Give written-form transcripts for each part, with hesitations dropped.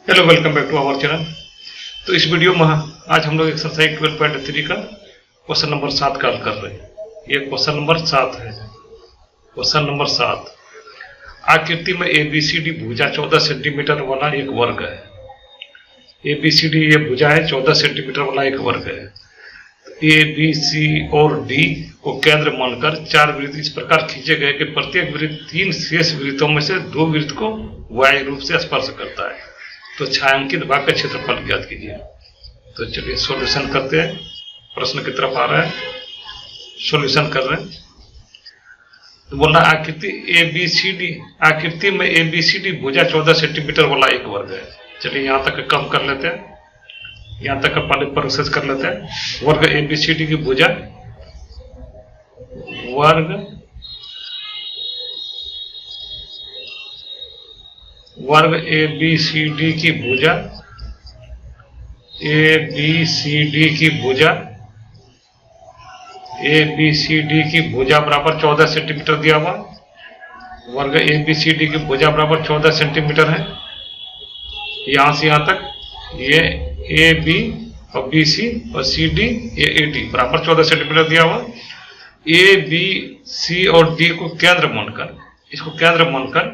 Hello, welcome back to our channel. तो इस video में आज हम लोग एक्सरसाइज 12.3 का क्वेश्चन नंबर 7 का हल कर रहे हैं। ये क्वेश्चन नंबर 7 है। क्वेश्चन नंबर 7, आकृति में ABCD भुजा 14 सेंटीमीटर वाला एक वर्ग है। ABCD ये भुजा है, 14 सेंटीमीटर वाला एक वर्ग है। ABC और D को केंद्र मानकर 4 वृत्त इस प्रकार खींचे गए कि प्रत्येक वृत्त 3 शेष वृत्तों में से 2 वृत्त को वाह्य रूप से स्पर्श करता है। तो छायांकित भाग का क्षेत्रफल ज्ञात कीजिए। तो चलिए सॉल्यूशन करते हैं। प्रश्न की तरफ आ रहा है, सॉल्यूशन कर रहे हैं। तो बोलना आकृति में ABCD भुजा 14 सेंटीमीटर वाला एक वर्ग है। चलिए यहाँ तक कम कर लेते हैं, यहाँ तक पहले प्रोसेस कर लेते हैं। वर्ग ABCD की भुजा, वर्ग ABCD की भुजा, ABCD की भुजा बराबर 14 सेंटीमीटर दिया हुआ। वर्ग ABCD की भुजा बराबर 14 सेंटीमीटर है। यहां से यहां तक ये AB और BC और CD ये AD बराबर 14 सेंटीमीटर दिया हुआ। ABC और D को केंद्र मानकर, इसको केंद्र मानकर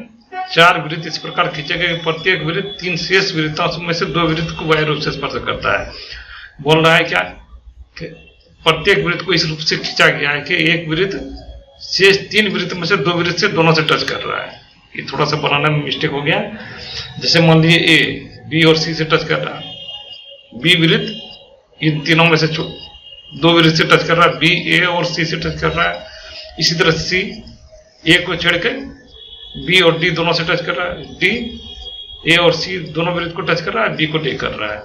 4 वृत्त इस प्रकार खींचे गए, प्रत्येक वृत्त 3 शेष वृत्तों में से 2 वृत्त को वाह्य रूप से स्पर्श करता है। बोल रहा है क्या, प्रत्येक वृत्त को इस रूप से खींचा गया है कि एक वृत्त शेष 3 वृत्त में से 2 वृत्त से दोनों से टच कर रहा है। ये थोड़ा सा बनाने में मिस्टेक हो गया। जैसे मान लीजिए A B और C से टच कर रहा है, B वृत्त इन तीनों में से 2 वृत्त से टच कर रहा है, B A और C से टच कर रहा है। इसी तरह C A को छेड़ के B और D दोनों से टच कर रहा है, D A और C दोनों वृत्त को टच कर रहा है, B को D कर रहा है।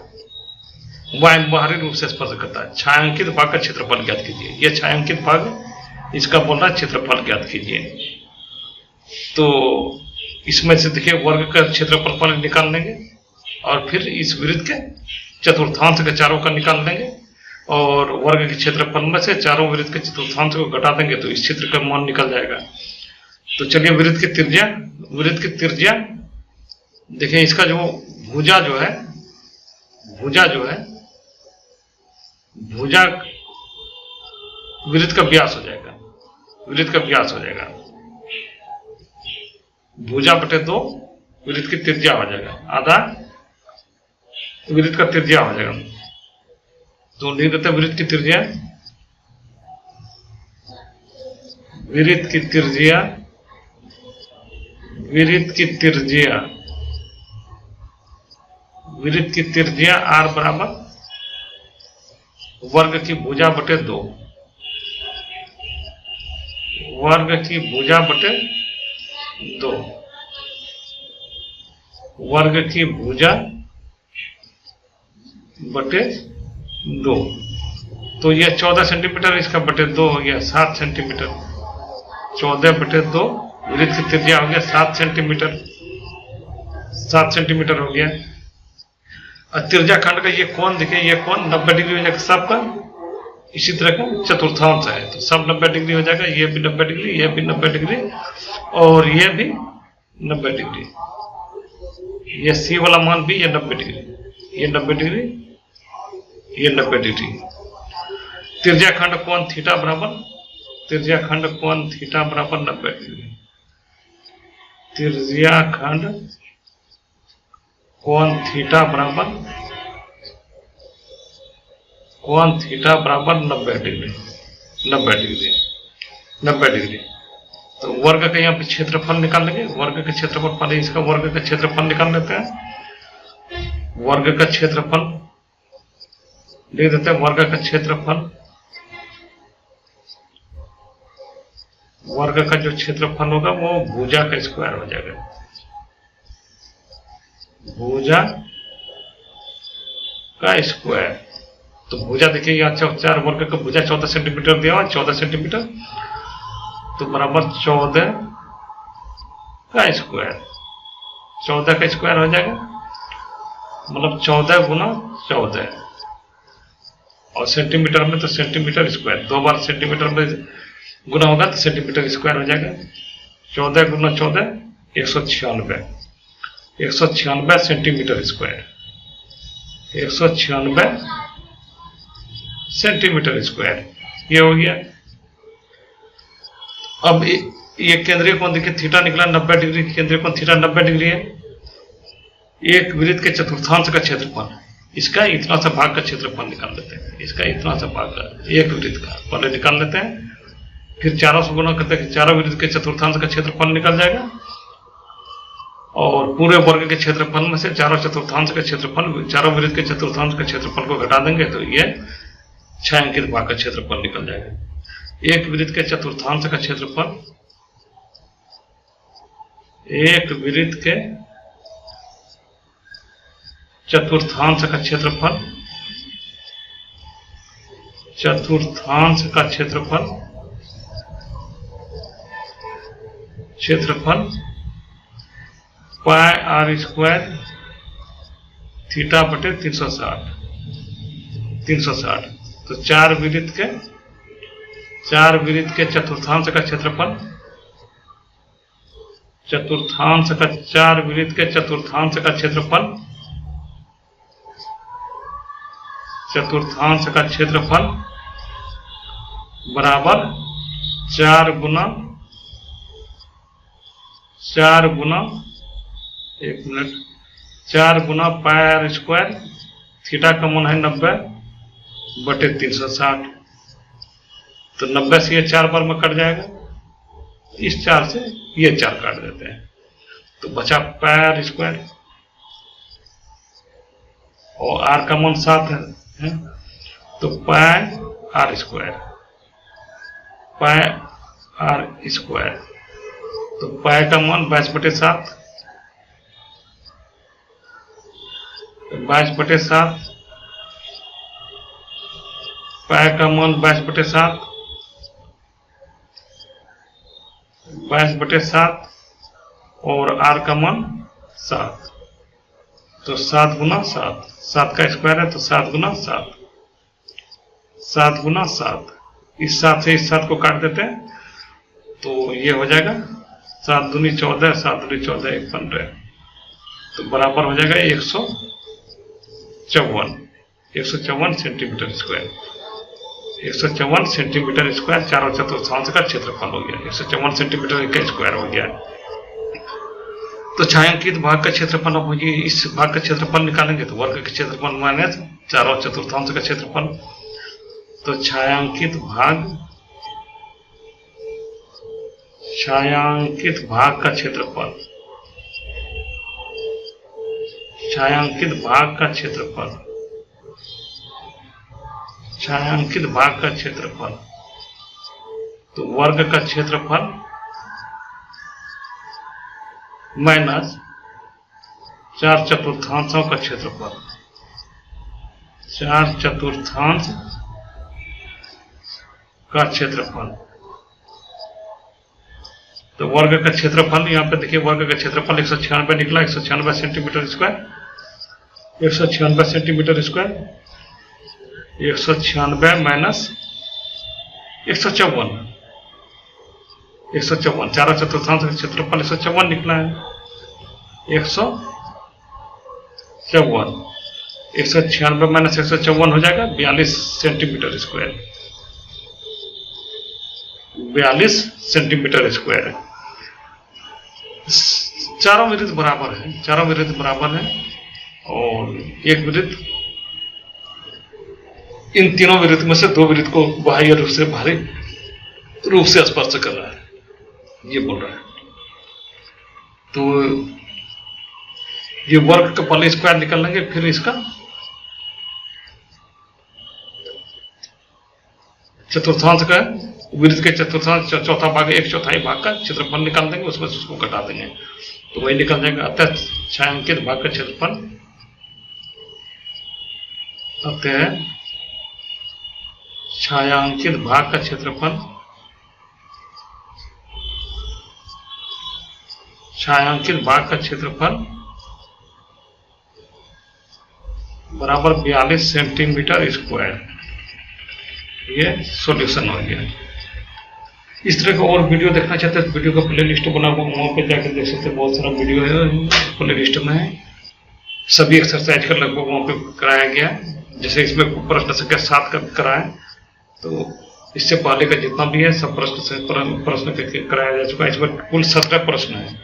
वह बाहरी रूप से स्पर्श करता है। छायांकित भाग का क्षेत्रफल ज्ञात कीजिए। यह छायांकित भाग, इसका बोल रहा है क्षेत्रफल ज्ञात कीजिए। तो इसमें से देखिए वर्ग का क्षेत्रफल पहले निकाल लेंगे और फिर इस वृत्त के चतुर्थांश के चारों का निकाल लेंगे और वर्ग के क्षेत्रफल में से चारों वृत्त के चतुर्थांश को घटा देंगे तो इस क्षेत्र का मान निकल जाएगा। तो चलिए वृत्त की त्रिज्या देखिए, इसका जो भुजा वृत्त का व्यास हो जाएगा, भुजा बटे 2 वृत्त की त्रिज्या हो जाएगा, आधा वृत्त का त्रिज्या हो जाएगा। तो लिख देते वृत्त की त्रिज्या, R बराबर वर्ग की भुजा बटे 2, वर्ग की भुजा बटे 2, वर्ग की भुजा बटे 2। तो यह 14 सेंटीमीटर, इसका बटे 2 हो गया 7 सेंटीमीटर। 14 बटे 2 वृत्त की त्रिज्या हो गया 7 सेंटीमीटर, 7 सेंटीमीटर हो गया। और त्रिज्या खंड का ये कोण देखिए, ये कोण 90 डिग्री हो जाएगा सबका। इसी तरह का चतुर्थांश है तो सब 90 डिग्री हो जाएगा। ये भी 90 डिग्री, ये भी 90 डिग्री और ये भी 90 डिग्री। ये C वाला मान भी ये 90 डिग्री, ये 90 डिग्री, ये 90 डिग्री। त्रिज्या खंड कोण थीटा बराबर 90 डिग्री। त्रिज्या खंड कोण थीटा बराबर 90 डिग्री। तो वर्ग का यहाँ पे क्षेत्रफल निकाल लेंगे। वर्ग का क्षेत्रफल पहले इसका वर्ग का क्षेत्रफल निकाल लेते हैं। वर्ग का क्षेत्रफल लिख देते हैं। वर्ग का जो क्षेत्रफल होगा वो भुजा का स्क्वायर हो जाएगा। भुजा का स्क्वायर, तो भुजा देखिए यहाँ 4 वर्ग का भुजा 14 सेंटीमीटर दिया हुआ, 14 सेंटीमीटर तो बराबर 14 का स्क्वायर, 14 का स्क्वायर हो जाएगा। मतलब 14 गुना 14 और सेंटीमीटर में तो सेंटीमीटर स्क्वायर, 2 बार सेंटीमीटर में गुना होगा तो सेंटीमीटर स्क्वायर हो जाएगा। 14 गुना 14 196। 196 सेंटीमीटर स्क्वायर, 196 सेंटीमीटर स्क्वायर, ये हो गया। अब ये केंद्रीय कोण देखिए थीटा निकला 90 डिग्री, केंद्रीय कोण थीटा 90 डिग्री है। एक वृत्त के चतुर्थांश का क्षेत्रफल, इसका इतना सा भाग का क्षेत्रफल निकाल लेते हैं, इसका इतना सा भाग का एक वृत्त का पहले निकाल लेते हैं, फिर चारों से गुणा करते हैं, चारों वृत्त के चतुर्थांश का क्षेत्रफल निकल जाएगा और पूरे वर्ग के क्षेत्रफल में से चारों चतुर्थांश का क्षेत्रफल, चारों वृत्त के चतुर्थांश का क्षेत्रफल को घटा देंगे तो ये छायांकित भाग का क्षेत्रफल निकल जाएगा। एक वृत्त के चतुर्थांश का क्षेत्रफल, एक वृत्त के चतुर्थांश का क्षेत्रफल, चतुर्थांश का क्षेत्रफल, क्षेत्रफल पाई आर स्क्वायर थीटा बटे 360, 360। तो चार वृत्त के चतुर्थांश का क्षेत्रफल, चतुर्थांश का, चार वृत्त के चतुर्थांश का क्षेत्रफल, चतुर्थांश का क्षेत्रफल बराबर 4 गुना 1 मिनट 4 गुना पाई आर स्क्वायर, थीटा का मान है 90 बटे 360। तो 90 से ये 4 बार में कट जाएगा, इस 4 से ये 4 काट देते हैं, तो बचा पाई आर स्क्वायर और आर का मान 7 है, तो pi r square, pi r square, तो पाई का मान 22 बटे 7, 22 बटे 7, पाई का मान 22 बटे 7, 22 बटे 7 और आर का मान 7, तो 7 गुना 7, 7 का स्क्वायर है तो 7 गुना 7, 7 गुना 7, इस 7 से इस 7 को काट देते हैं तो ये हो जाएगा 7 दूनी 14, 7 दूनी 14, 1 15, तो बराबर हो जाएगा 154 सेंटीमीटर स्क्वायर, 154 सेंटीमीटर स्क्वायर चारों चतुर्थांश का क्षेत्रफल हो गया, 154 सेंटीमीटर का स्क्वायर हो गया। तो छायांकित भाग का क्षेत्रफल अब होगी, इस भाग का क्षेत्रफल निकालेंगे तो वर्ग के क्षेत्रफल माइनस चारों चतुर्थांश का क्षेत्रफल, तो छायांकित भाग का क्षेत्रफल, छायांकित भाग का क्षेत्रफल, छायांकित भाग का क्षेत्रफल, तो वर्ग का क्षेत्रफल माइनस 4 चतुर्थांशों का क्षेत्रफल, 4 चतुर्थांश का क्षेत्रफल, तो वर्ग का क्षेत्रफल यहाँ पे देखिए वर्ग का क्षेत्रफल 196 निकला, 196 centimetre square, 196 centimetre square, 196 minus 154, 154 चारों चतुर्थांश का क्षेत्रफल 154 निकला है, 154, 196 माइनस 154 हो जाएगा 42 सेंटीमीटर स्क्वायर, 42 सेंटीमीटर स्क्वायर। चारों वृत्त बराबर है, चारों वृत्त बराबर है और एक वृत्त इन तीनों वृत्त में से दो वृत्त को बाह्य रूप से बाहरी रूप से स्पर्श कर रहा है, ये बोल रहा है। तो ये वर्ग का पहले स्क्वायर निकाल लेंगे, फिर इसका चतुर्थांश का वृत्त के चतुर्थांश चौथा भाग 1/4 भाग का क्षेत्रफल निकाल देंगे, उसमें से उसको घटा देंगे तो वही निकल जाएगा। अतः छायांकित भाग का क्षेत्रफल, अतः छायांकित भाग का क्षेत्रफल, छायांकित भाग का क्षेत्रफल बराबर 42 सेंटीमीटर स्क्वायर। ये सॉल्यूशन हो गया। इस तरह का और वीडियो देखना चाहते हैं तो वीडियो का प्ले लिस्ट बना हुआ, वहाँ पे जाकर देख सकते हैं। बहुत सारा वीडियो है प्ले लिस्ट में है। सभी एक्सरसाइज का लगभग वहाँ पे कराया गया। जैसे इसमें प्रश्न संख्या 7 का कराया, तो इससे पहले का जितना भी है सब प्रश्न कराया जा चुका है। इसमें कुल 17 प्रश्न है।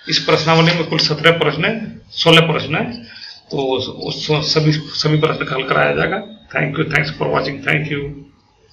इस प्रश्नावली में कुल 17 प्रश्न है, 16 प्रश्न है। तो सभी प्रश्न का हल कराया जाएगा। Thank you, thanks for watching, thank you.